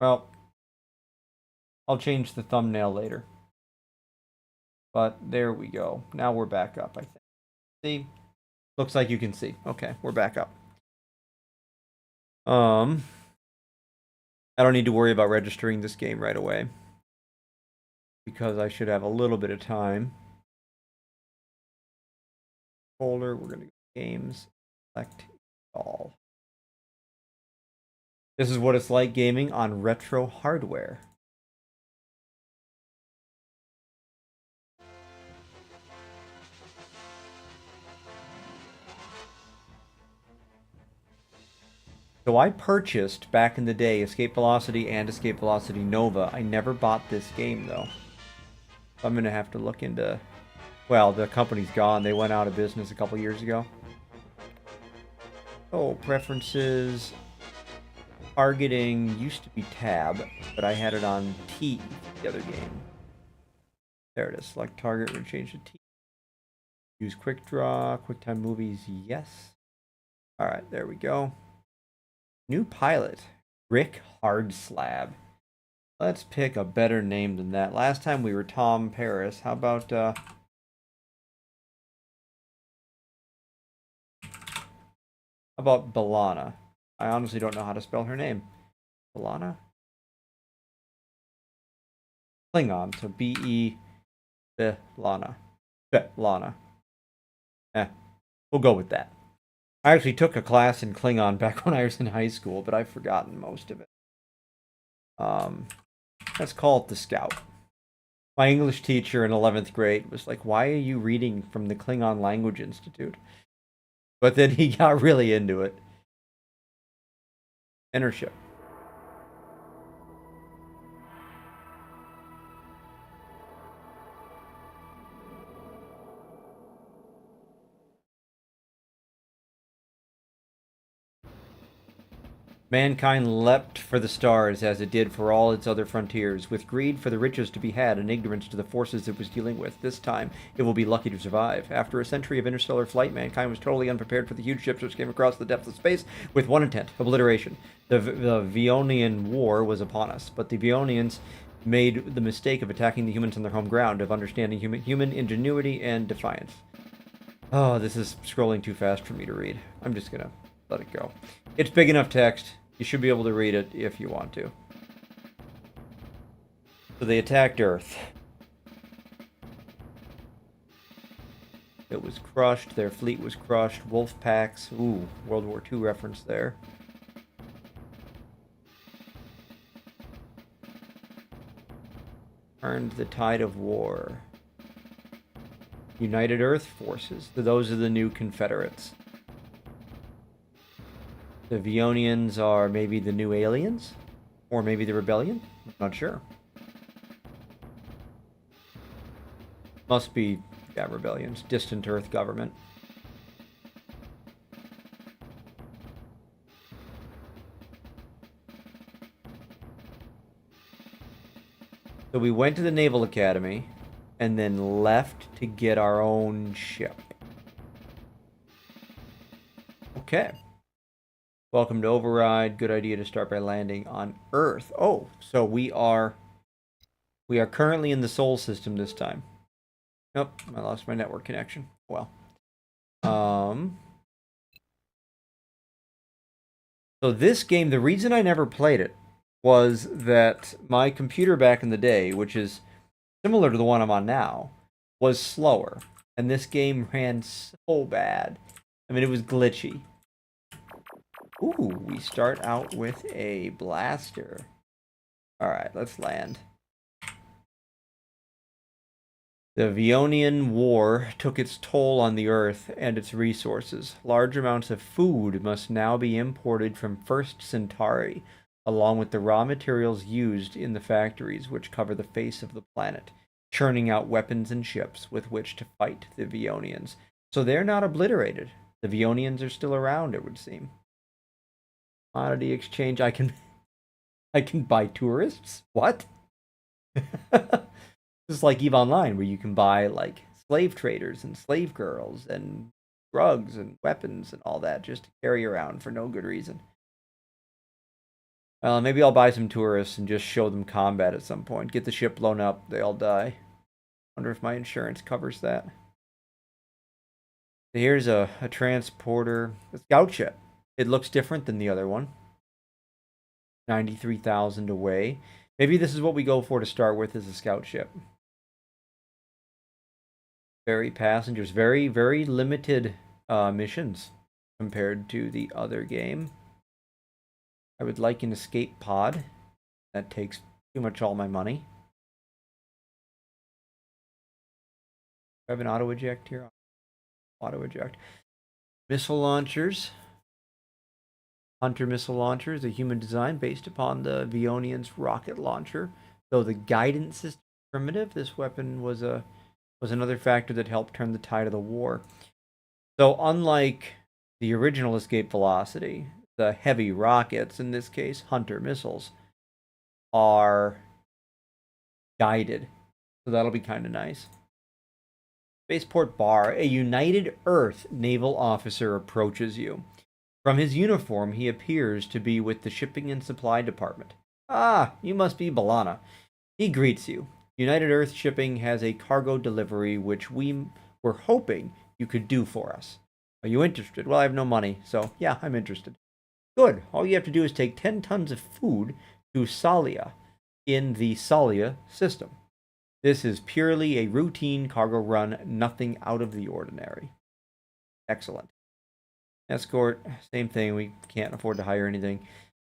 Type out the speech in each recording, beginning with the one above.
Well, I'll change the thumbnail later. But there we go. Now we're back up, I think. See? Looks like you can see. Okay, we're back up. I don't need to worry about registering this game right away because I should have a little bit of time. Folder, we're going to go games, select all. This is what it's like gaming on retro hardware. So I purchased, back in the day, Escape Velocity and Escape Velocity Nova. I never bought this game, though. So I'm going to have to look into... Well, the company's gone. They went out of business a couple years ago. Oh, preferences. Targeting used to be tab, but I had it on T the other game. There it is. Select target, we're going to change to T. Use quick draw, QuickTime movies, yes. Alright, there we go. New pilot, Rick Hardslab. Let's pick a better name than that. Last time we were Tom Paris. How about Balana? I honestly don't know how to spell her name. Balana? Klingon, so B-E Lana. Lana. We'll go with that. I actually took a class in Klingon back when I was in high school, but I've forgotten most of it. Let's call it the Scout. My English teacher in 11th grade was like, why are you reading from the Klingon Language Institute? But then he got really into it. Enter ship. Mankind leapt for the stars as it did for all its other frontiers, with greed for the riches to be had and ignorance to the forces it was dealing with. This time, it will be lucky to survive. After a century of interstellar flight, mankind was totally unprepared for the huge ships which came across the depths of space with one intent: obliteration. The Vionian War was upon us, but the Vionians made the mistake of attacking the humans on their home ground, of understanding human ingenuity and defiance. Oh, this is scrolling too fast for me to read. I'm just gonna let it go. It's big enough text. You should be able to read it if you want to. So they attacked Earth. It was crushed. Their fleet was crushed. Wolf packs. Ooh, World War II reference there. Turned the tide of war. United Earth forces. Those are the new Confederates. The Vionians are maybe the new aliens? Or maybe the rebellion? I'm not sure. Must be, yeah, rebellions. Distant Earth government. So we went to the Naval Academy and then left to get our own ship. Okay. Welcome to Override. Good idea to start by landing on Earth. Oh, so we are currently in the Sol system this time. Nope, I lost my network connection. Well. So this game, the reason I never played it was that my computer back in the day, which is similar to the one I'm on now, was slower. And this game ran so bad. I mean, it was glitchy. Ooh, we start out with a blaster. Alright, let's land. The Vionian War took its toll on the Earth and its resources. Large amounts of food must now be imported from First Centauri, along with the raw materials used in the factories which cover the face of the planet, churning out weapons and ships with which to fight the Vionians. So they're not obliterated. The Vionians are still around, it would seem. Commodity exchange. I can buy tourists. What? This is like EVE Online, where you can buy like slave traders and slave girls and drugs and weapons and all that just to carry around for no good reason. Maybe I'll buy some tourists and just show them combat at some point. Get the ship blown up, they all die. Wonder if my insurance covers that. Here's a transporter. A scout ship. It looks different than the other one. 93,000 away. Maybe this is what we go for to start with, is a scout ship. Very passengers. Very, very limited missions compared to the other game. I would like an escape pod. That takes too much all my money. I have an auto eject here. Auto eject. Missile launchers. Hunter missile launcher is a human design based upon the Vionian's rocket launcher. Though the guidance is primitive, this weapon was another factor that helped turn the tide of the war. So unlike the original escape velocity, the heavy rockets, in this case Hunter missiles, are guided. So that'll be kind of nice. Spaceport Bar. A United Earth naval officer approaches you. From his uniform, he appears to be with the Shipping and Supply Department. Ah, you must be Balana. He greets you. United Earth Shipping has a cargo delivery which we were hoping you could do for us. Are you interested? Well, I have no money, so yeah, I'm interested. Good. All you have to do is take 10 tons of food to Salia in the Salia system. This is purely a routine cargo run, nothing out of the ordinary. Excellent. Escort, same thing. We can't afford to hire anything.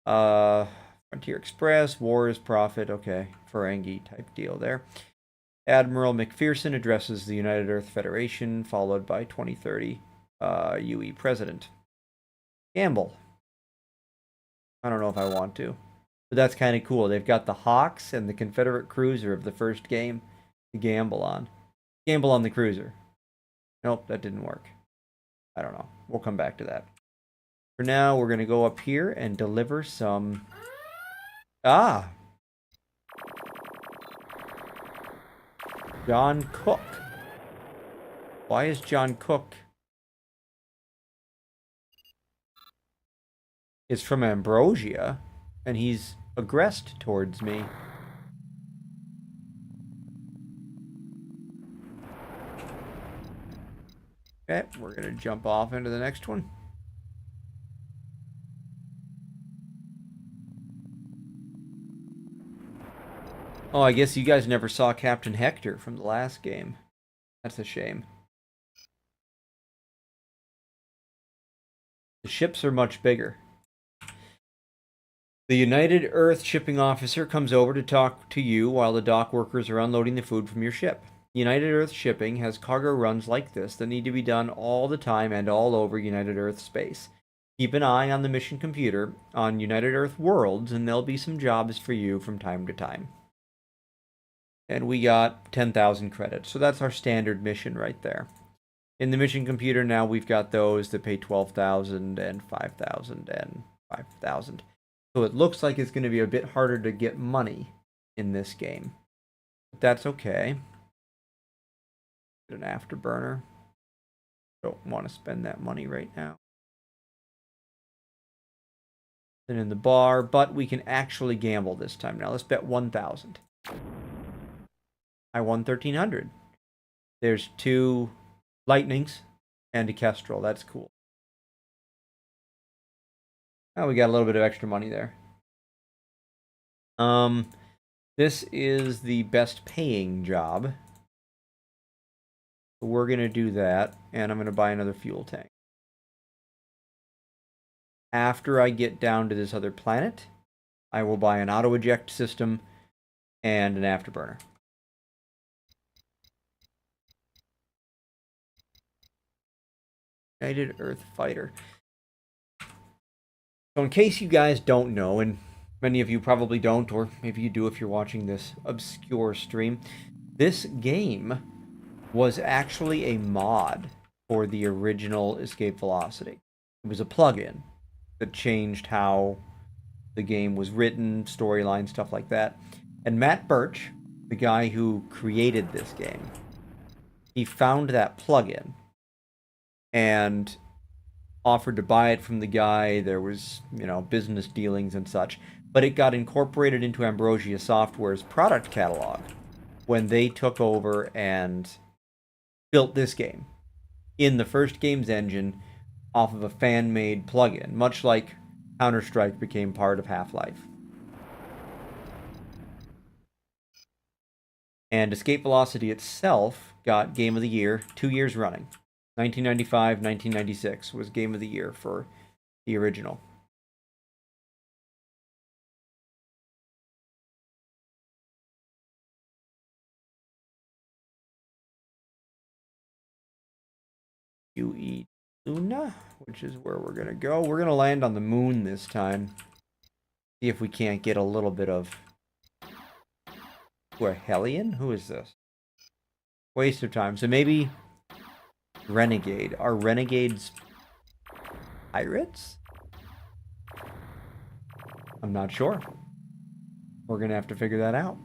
Frontier Express, Wars, Profit. Okay, Ferengi type deal there. Admiral McPherson addresses the United Earth Federation, followed by 2030 UE President. Gamble. I don't know if I want to. But that's kind of cool. They've got the Hawks and the Confederate cruiser of the first game to gamble on. Gamble on the cruiser. Nope, that didn't work. I don't know. We'll come back to that. For now, we're going to go up here and deliver some... Ah! John Cook. Why is John Cook... Is from Ambrosia, and he's aggressed towards me. Okay, we're going to jump off into the next one. Oh, I guess you guys never saw Captain Hector from the last game. That's a shame. The ships are much bigger. The United Earth shipping officer comes over to talk to you while the dock workers are unloading the food from your ship. United Earth Shipping has cargo runs like this that need to be done all the time and all over United Earth space. Keep an eye on the mission computer on United Earth Worlds, and there'll be some jobs for you from time to time. And we got 10,000 credits, so that's our standard mission right there. In the mission computer now, we've got those that pay 12,000 and 5,000 and 5,000. So it looks like it's going to be a bit harder to get money in this game. But that's okay. Get an afterburner. Don't want to spend that money right now. Then in the bar, but we can actually gamble this time. Now let's bet 1,000. I won 1,300. There's 2 lightnings and a kestrel. That's cool. Oh, we got a little bit of extra money there. This is the best paying job. We're going to do that, and I'm going to buy another fuel tank. After I get down to this other planet, I will buy an auto-eject system and an afterburner. United Earth Fighter. So in case you guys don't know, and many of you probably don't, or maybe you do if you're watching this obscure stream, this game was actually a mod for the original Escape Velocity. It was a plugin that changed how the game was written, storyline, stuff like that. And Matt Birch, the guy who created this game, he found that plugin and offered to buy it from the guy. There was, business dealings and such. but it got incorporated into Ambrosia Software's product catalog when they took over and built this game in the first game's engine off of a fan-made plugin, much like Counter-Strike became part of Half-Life. And Escape Velocity itself got Game of the Year 2 years running. 1995, 1996 was Game of the Year for the original. UE Luna, which is where we're going to go. We're going to land on the moon this time. See if we can't get a little bit of... Ooh, a Hellion? Who is this? Waste of time. So maybe Renegade. Are Renegades pirates? I'm not sure. We're going to have to figure that out.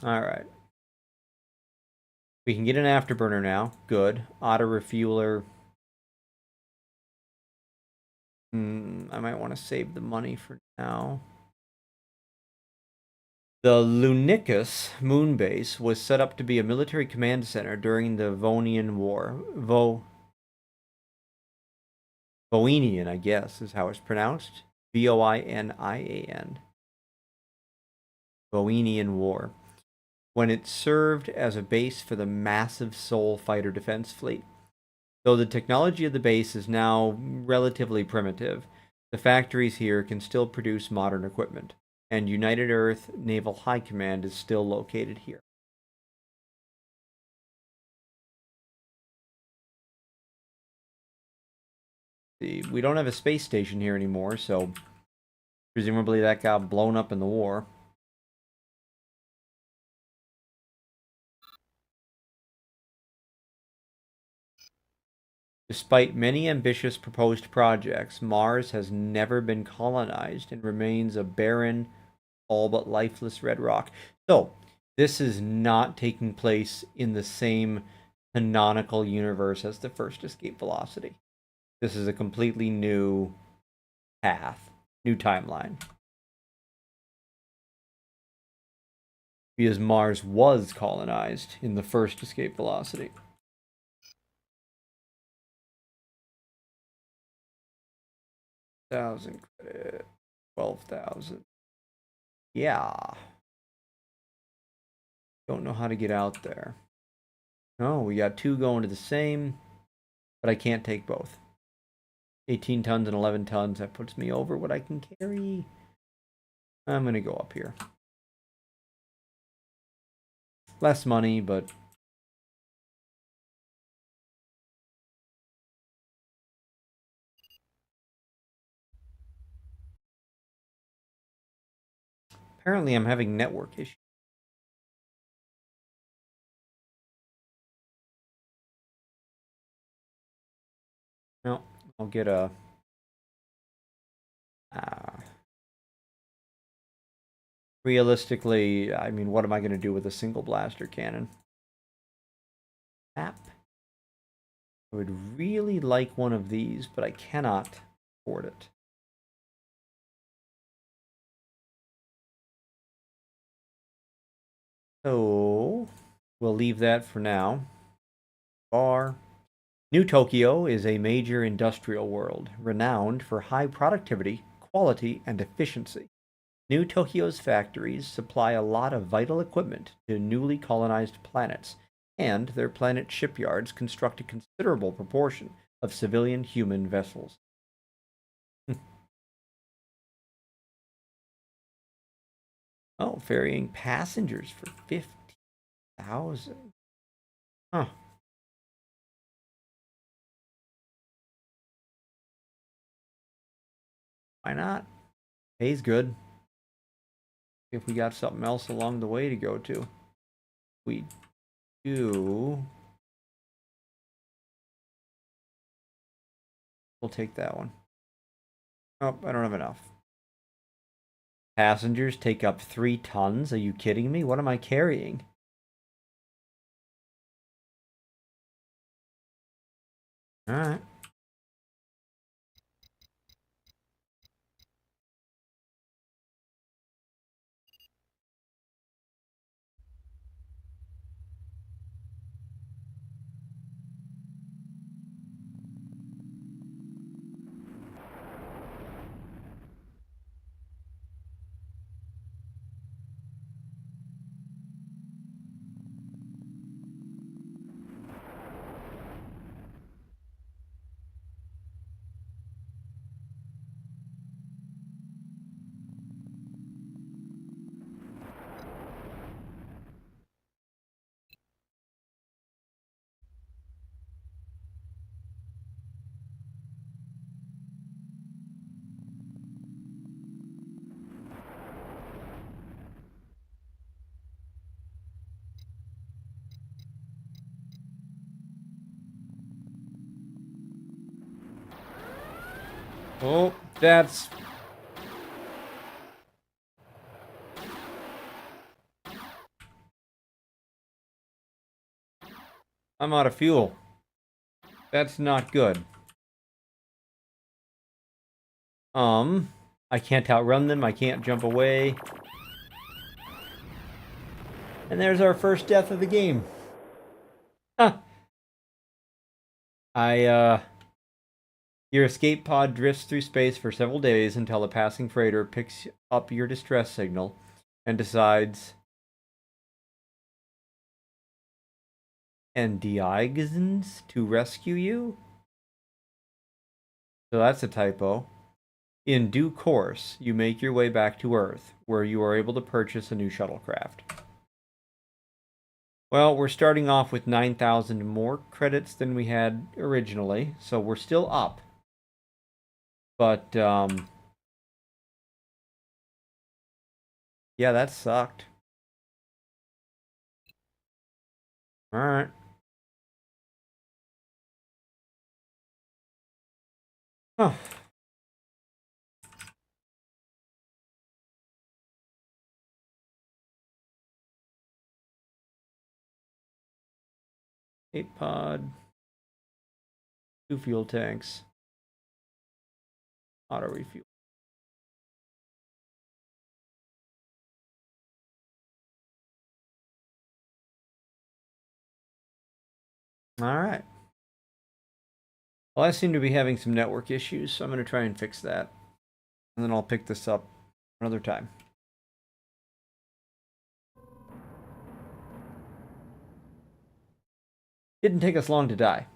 All right. We can get an afterburner now. Good. Auto refueler. I might want to save the money for now. The Lunicus moon base was set up to be a military command center during the Voinian War. Voinian, I guess, is how it's pronounced. Voinian. Voinian War. When it served as a base for the massive Sol fighter defense fleet. Though the technology of the base is now relatively primitive, the factories here can still produce modern equipment, and United Earth Naval High Command is still located here. See, we don't have a space station here anymore, so presumably that got blown up in the war. Despite many ambitious proposed projects, Mars has never been colonized and remains a barren, all but lifeless red rock. So, this is not taking place in the same canonical universe as the first Escape Velocity. This is a completely new path, new timeline. Because Mars was colonized in the first Escape Velocity. 1,000 credit, 12,000. Yeah. Don't know how to get out there. Oh, we got two going to the same, but I can't take both. 18 tons and 11 tons, that puts me over what I can carry. I'm going to go up here. Less money, but... Apparently I'm having network issues. No, I'll get a... realistically, I mean, what am I going to do with a single blaster cannon? Map. I would really like one of these, but I cannot afford it. So, we'll leave that for now. Bar. New Tokyo is a major industrial world, renowned for high productivity, quality, and efficiency. New Tokyo's factories supply a lot of vital equipment to newly colonized planets, and their planet shipyards construct a considerable proportion of civilian human vessels. Oh, ferrying passengers for 50,000. Huh. Why not? Pays good. If we got something else along the way to go to. We do. We'll take that one. Oh, I don't have enough. Passengers take up 3 tons. Are you kidding me? What am I carrying? All right. Oh, that's... I'm out of fuel. That's not good. I can't outrun them. I can't jump away. And there's our first death of the game. Huh. Your escape pod drifts through space for several days until a passing freighter picks up your distress signal and decides... Endiagens to rescue you? So that's a typo. In due course, you make your way back to Earth, where you are able to purchase a new shuttlecraft. Well, we're starting off with 9,000 more credits than we had originally, so we're still up. But, yeah, that sucked. Alright. Oh. Eight pod. 2 fuel tanks. Auto refuel. Alright. Well, I seem to be having some network issues, so I'm going to try and fix that. And then I'll pick this up another time. Didn't take us long to die.